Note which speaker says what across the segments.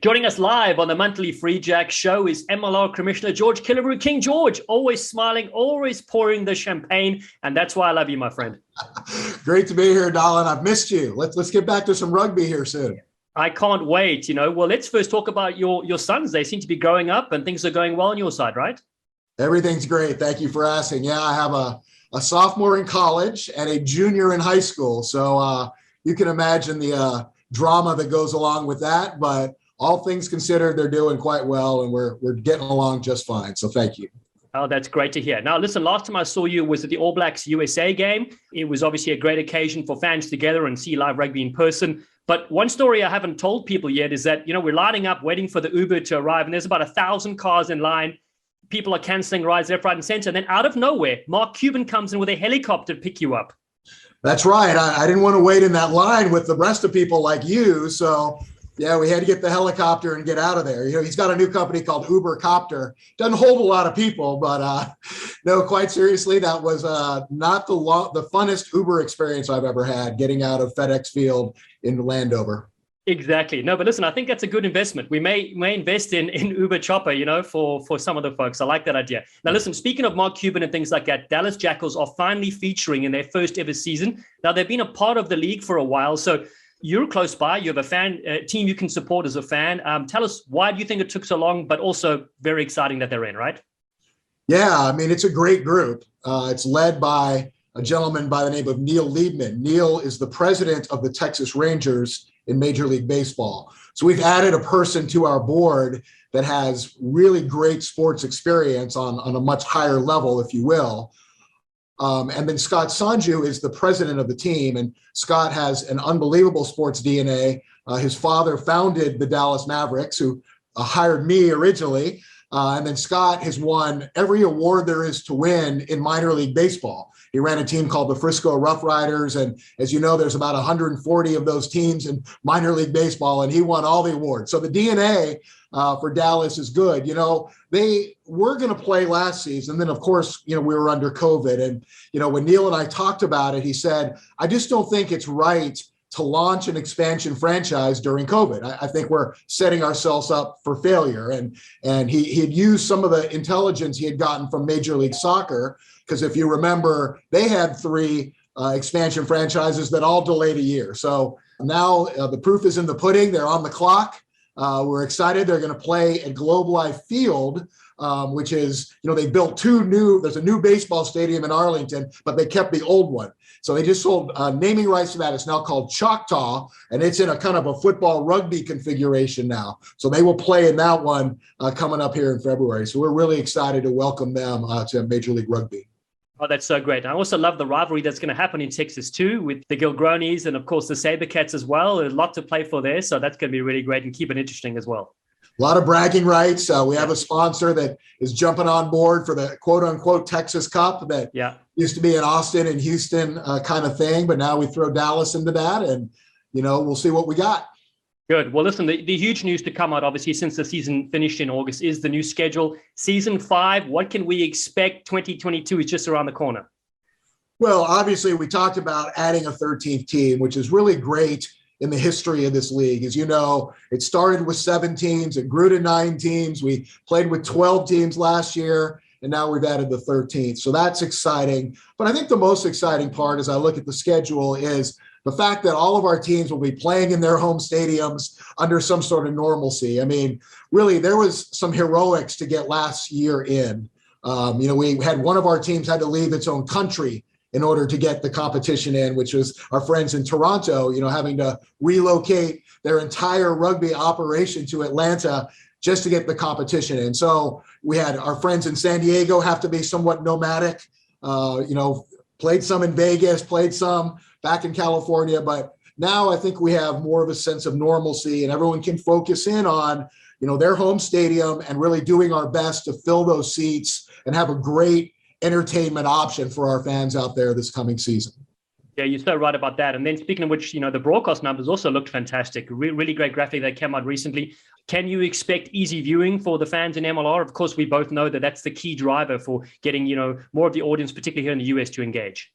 Speaker 1: Joining us live on the monthly Free Jack show is MLR Commissioner George Killebrew. King George, always smiling, always pouring the champagne, and that's why I love you, my friend.
Speaker 2: Great to be here, Dallen. I've missed you. Let's get back to some rugby here soon.
Speaker 1: I can't wait. Well, let's first talk about your sons. They seem to be growing up and things are going well on your side, right?
Speaker 2: Everything's great. Thank you for asking. Yeah, I have a sophomore in college and a junior in high school. So you can imagine the drama that goes along with that. But all things considered, they're doing quite well, and we're getting along just fine. So thank you.
Speaker 1: Oh, that's great to hear. Now, listen, last time I saw you was at the All Blacks USA game. It was obviously a great occasion for fans to gather and see live rugby in person. But one story I haven't told people yet is that, we're lining up waiting for the Uber to arrive, and there's about 1,000 cars in line. People are canceling rides left, right, and center. And then out of nowhere, Mark Cuban comes in with a helicopter to pick you up.
Speaker 2: That's right. I didn't want to wait in that line with the rest of people like you. So yeah, we had to get the helicopter and get out of there. He's got a new company called Uber Copter. Doesn't hold a lot of people, but no, quite seriously, that was not the funnest Uber experience I've ever had, getting out of FedEx Field in Landover.
Speaker 1: Exactly. No, but listen, I think that's a good investment. We may invest in Uber Chopper, for some of the folks. I like that idea. Now, listen, speaking of Mark Cuban and things like that, Dallas Jackals are finally featuring in their first ever season. Now, they've been a part of the league for a while, so you're close by. You have a team you can support as a fan. Tell us, why do you think it took so long, but also very exciting that they're in, right?
Speaker 2: Yeah, it's a great group. It's led by a gentleman by the name of Neil Liebman. Neil is the president of the Texas Rangers in Major League Baseball. So we've added a person to our board that has really great sports experience on a much higher level, if you will. And then Scott Sanju is the president of the team, and Scott has an unbelievable sports DNA. His father founded the Dallas Mavericks, who hired me originally. And then Scott has won every award there is to win in minor league baseball. He ran a team called the Frisco Rough Riders, and as you know, there's about 140 of those teams in minor league baseball, and he won all the awards. So the DNA for Dallas is good. They were going to play last season. Then, of course, we were under COVID. And, when Neil and I talked about it, he said, I just don't think it's right to launch an expansion franchise during COVID. I think we're setting ourselves up for failure. And he had used some of the intelligence he had gotten from Major League Soccer, because if you remember, they had 3 expansion franchises that all delayed a year. So now the proof is in the pudding. They're on the clock. We're excited. They're going to play at Globe Life Field, which is, they built there's a new baseball stadium in Arlington, but they kept the old one. So they just sold naming rights to that. It's now called Choctaw, and it's in a kind of a football rugby configuration now. So they will play in that one coming up here in February. So we're really excited to welcome them to Major League Rugby.
Speaker 1: Oh, that's so great. I also love the rivalry that's going to happen in Texas too, with the Gilgronis and, of course, the Sabercats as well. There's a lot to play for there, so that's going to be really great and keep it interesting as well.
Speaker 2: A lot of bragging rights. We have a sponsor that is jumping on board for the quote-unquote Texas Cup that used to be in Austin and Houston kind of thing, but now we throw Dallas into that, and, we'll see what we got.
Speaker 1: Good. Well, listen, the huge news to come out, obviously, since the season finished in August is the new schedule. Season 5, what can we expect? 2022 is just around the corner.
Speaker 2: Well, obviously, we talked about adding a 13th team, which is really great in the history of this league. As you know, it started with 7 teams. It grew to 9 teams. We played with 12 teams last year, and now we've added the 13th. So that's exciting. But I think the most exciting part as I look at the schedule is the fact that all of our teams will be playing in their home stadiums under some sort of normalcy. Really, there was some heroics to get last year in. We had one of our teams had to leave its own country in order to get the competition in, which was our friends in Toronto, having to relocate their entire rugby operation to Atlanta just to get the competition in. So we had our friends in San Diego have to be somewhat nomadic, played some in Vegas, played some back in California, but now I think we have more of a sense of normalcy and everyone can focus in on, their home stadium and really doing our best to fill those seats and have a great entertainment option for our fans out there this coming season.
Speaker 1: Yeah, you're so right about that. And then speaking of which, the broadcast numbers also looked fantastic. Really great graphic that came out recently. Can you expect easy viewing for the fans in MLR? Of course, we both know that that's the key driver for getting, more of the audience, particularly here in the US, to engage.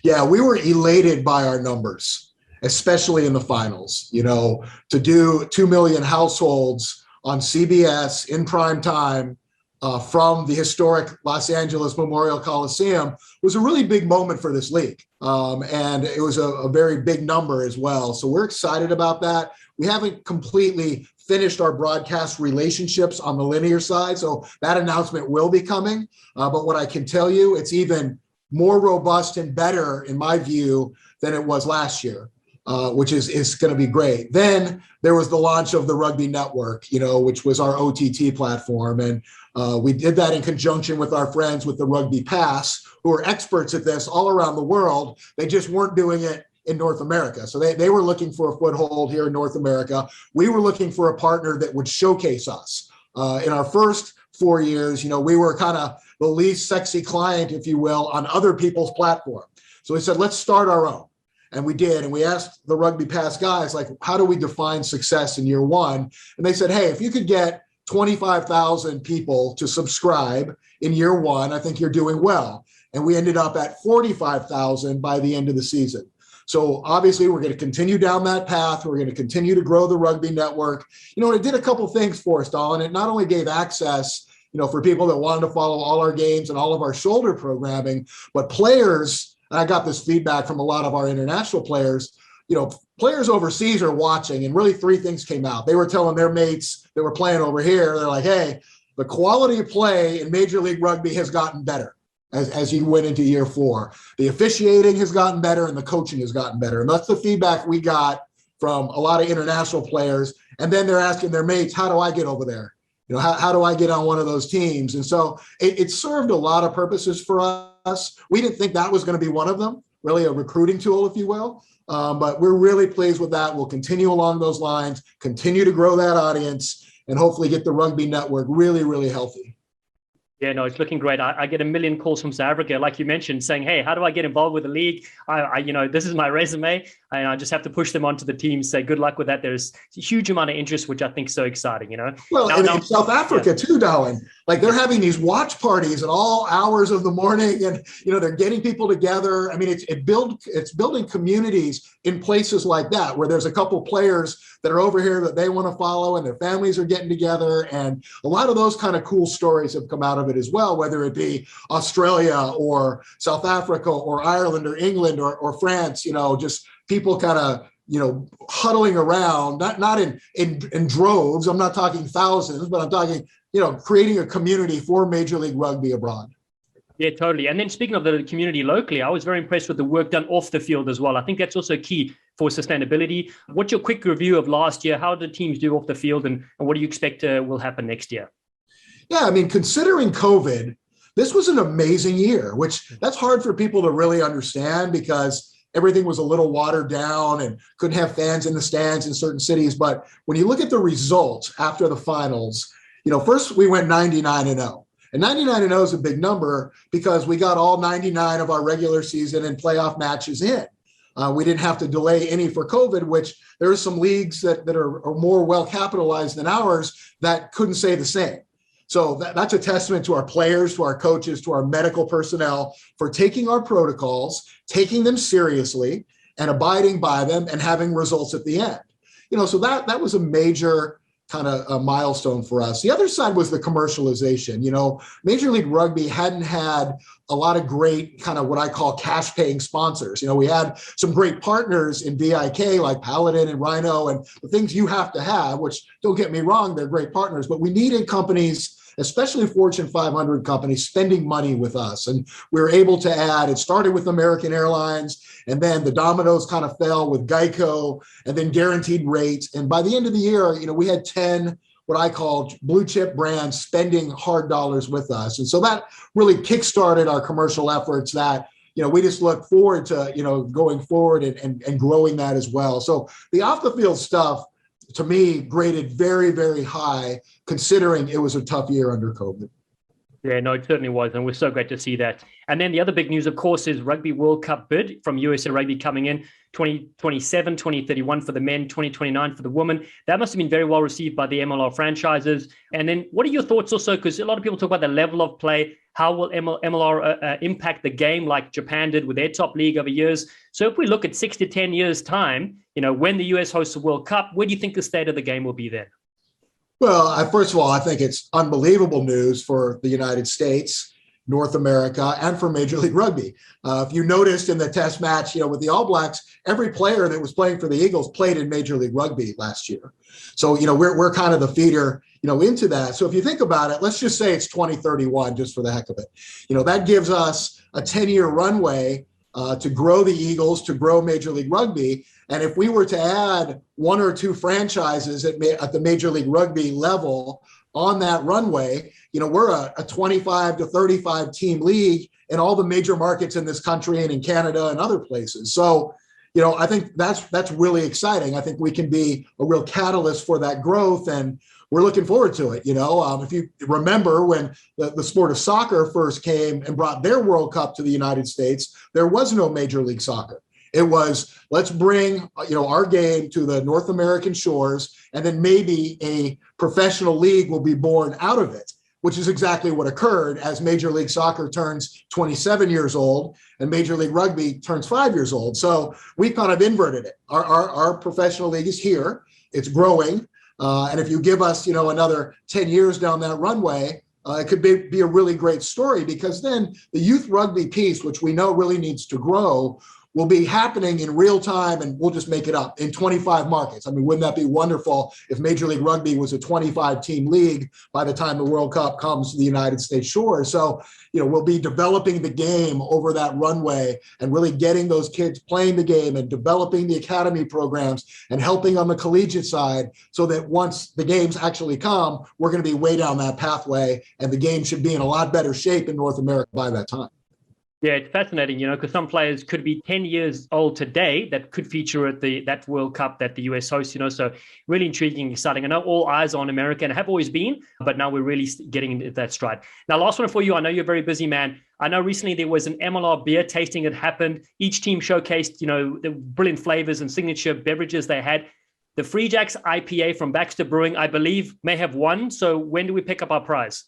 Speaker 2: Yeah, we were elated by our numbers. especially in the finals. To do 2 million households on CBS in prime time from the historic Los Angeles Memorial Coliseum was a really big moment for this league. And it was a very big number as well. So we're excited about that. We haven't completely finished our broadcast relationships on the linear side, so that announcement will be coming. But what I can tell you, it's even more robust and better, in my view, than it was last year, which is going to be great. Then there was the launch of the Rugby Network, which was our OTT platform. And we did that in conjunction with our friends with the Rugby Pass, who are experts at this all around the world. They just weren't doing it in North America. So they were looking for a foothold here in North America. We were looking for a partner that would showcase us. In our first 4 years, we were kind of the least sexy client, if you will, on other people's platform. So we said, let's start our own. And we did. And we asked the Rugby Pass guys, like, how do we define success in year one? And they said, hey, if you could get 25,000 people to subscribe in year one, I think you're doing well. And we ended up at 45,000 by the end of the season. So obviously we're going to continue down that path. We're going to continue to grow the Rugby Network. It did a couple things for us, Dallen. It not only gave access, for people that wanted to follow all our games and all of our shoulder programming, but players, and I got this feedback from a lot of our international players, players overseas are watching, and really 3 things came out. They were telling their mates that were playing over here, they're like, hey, the quality of play in Major League Rugby has gotten better as you went into year 4. The officiating has gotten better and the coaching has gotten better. And that's the feedback we got from a lot of international players. And then they're asking their mates, how do I get over there? How do I get on one of those teams? And so it served a lot of purposes for us. We didn't think that was going to be one of them, really a recruiting tool, if you will. But we're really pleased with that. We'll continue along those lines, continue to grow that audience, and hopefully get the Rugby Network really, really healthy.
Speaker 1: Yeah, no, it's looking great. I get a million calls from South Africa, like you mentioned, saying, hey, how do I get involved with the league? This is my resume, and I just have to push them onto the team, say good luck with that. There's a huge amount of interest, which I think is so exciting,
Speaker 2: Well, in South Africa too, Dallen, like they're having these watch parties at all hours of the morning, and, they're getting people together. I mean, it's building communities in places like that, where there's a couple players that are over here that they want to follow and their families are getting together. And a lot of those kind of cool stories have come out of it as well, whether it be Australia or South Africa or Ireland or England or France, just people kind of, huddling around, not in droves. I'm not talking thousands, but I'm talking, creating a community for Major League Rugby abroad.
Speaker 1: Yeah, totally. And then speaking of the community locally, I was very impressed with the work done off the field as well. I think that's also key for sustainability. What's your quick review of last year? How did teams do off the field, and what do you expect will happen next year?
Speaker 2: Yeah, I mean, considering COVID, this was an amazing year, which that's hard for people to really understand because everything was a little watered down and couldn't have fans in the stands in certain cities. But when you look at the results after the finals, first we went 99-0. And 99-0 is a big number because we got all 99 of our regular season and playoff matches in. We didn't have to delay any for COVID, which there are some leagues that are more well-capitalized than ours that couldn't say the same. So that's a testament to our players, to our coaches, to our medical personnel for taking our protocols, taking them seriously and abiding by them and having results at the end. So that was a major kind of a milestone for us. The other side was the commercialization. Major League Rugby hadn't had a lot of great kind of what I call cash paying sponsors. We had some great partners in VIK like Paladin and Rhino and the things you have to have, which don't get me wrong, they're great partners, but we needed companies, especially Fortune 500 companies, spending money with us. And we were able to add, it started with American Airlines, and then the dominoes kind of fell with Geico, and then guaranteed rates. And by the end of the year, we had 10, what I call blue chip brands spending hard dollars with us. And so that really kickstarted our commercial efforts that, we just look forward to, going forward and growing that as well. So the off the field stuff, to me, graded very, very high, considering it was a tough year under COVID.
Speaker 1: Yeah, no, it certainly was. And we're so great to see that. And then the other big news, of course, is Rugby World Cup bid from USA Rugby coming in 2027, 2031 for the men, 2029 for the women. That must have been very well received by the MLR franchises. And then what are your thoughts also? Because a lot of people talk about the level of play. How will MLR impact the game like Japan did with their top league over years? So if we look at 6 to 10 years' time, when the US hosts the World Cup, where do you think the state of the game will be then?
Speaker 2: Well, first of all, I think it's unbelievable news for the United States, North America, and for Major League Rugby. If you noticed in the test match, with the All Blacks, every player that was playing for the Eagles played in Major League Rugby last year. So, we're kind of the feeder, into that. So if you think about it, let's just say it's 2031, just for the heck of it. That gives us a 10-year runway to grow the Eagles, to grow Major League Rugby. And if we were to add 1 or 2 franchises at the Major League Rugby level on that runway, we're a 25 to 35 team league in all the major markets in this country and in Canada and other places. So, I think that's really exciting. I think we can be a real catalyst for that growth, and we're looking forward to it. If you remember when the sport of soccer first came and brought their World Cup to the United States, there was no Major League Soccer. It was, let's bring, our game to the North American shores, and then maybe a professional league will be born out of it, which is exactly what occurred as Major League Soccer turns 27 years old and Major League Rugby turns 5 years old. So we kind of inverted it. Our professional league is here. It's growing. And if you give us, another 10 years down that runway, it could be a really great story, because then the youth rugby piece, which we know really needs to grow, will be happening in real time, and we'll just make it up, in 25 markets. I mean, wouldn't that be wonderful if Major League Rugby was a 25-team league by the time the World Cup comes to the United States shores? So, we'll be developing the game over that runway and really getting those kids playing the game and developing the academy programs and helping on the collegiate side, so that once the games actually come, we're going to be way down that pathway, and the game should be in a lot better shape in North America by that time.
Speaker 1: Yeah, it's fascinating, because some players could be 10 years old today that could feature at that World Cup that the US hosts, so really intriguing, exciting. I know all eyes on America, and have always been, but now we're really getting into that stride. Now, last one for you. I know you're a very busy man. I know recently there was an MLR beer tasting that happened. Each team showcased, the brilliant flavors and signature beverages they had. The Free Jacks IPA from Baxter Brewing, I believe, may have won. So when do we pick up our prize?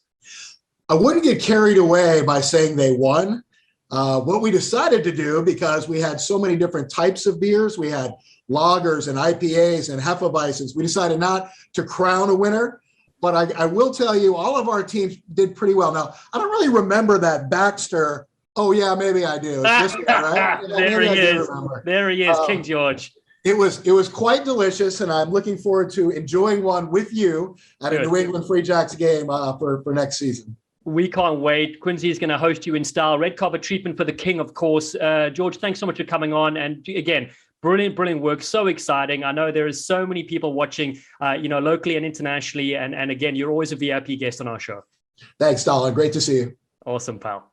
Speaker 2: I wouldn't get carried away by saying they won. What we decided to do, because we had so many different types of beers, we had lagers and IPAs and Hefeweizens, we decided not to crown a winner. But I will tell you, all of our teams did pretty well. Now, I don't really remember that Baxter. Oh, yeah, maybe I do. It's this guy, right?
Speaker 1: There he is. There he is, King George.
Speaker 2: It was quite delicious, and I'm looking forward to enjoying one with you at a New England Free Jacks game for next season.
Speaker 1: We can't wait. Quincy is going to host you in style. Red carpet treatment for the king, of course. George, thanks so much for coming on. And again, brilliant work. So exciting. I know there is so many people watching, locally and internationally. And again, you're always a VIP guest on our show.
Speaker 2: Thanks, Dallen. Great to see you.
Speaker 1: Awesome, pal.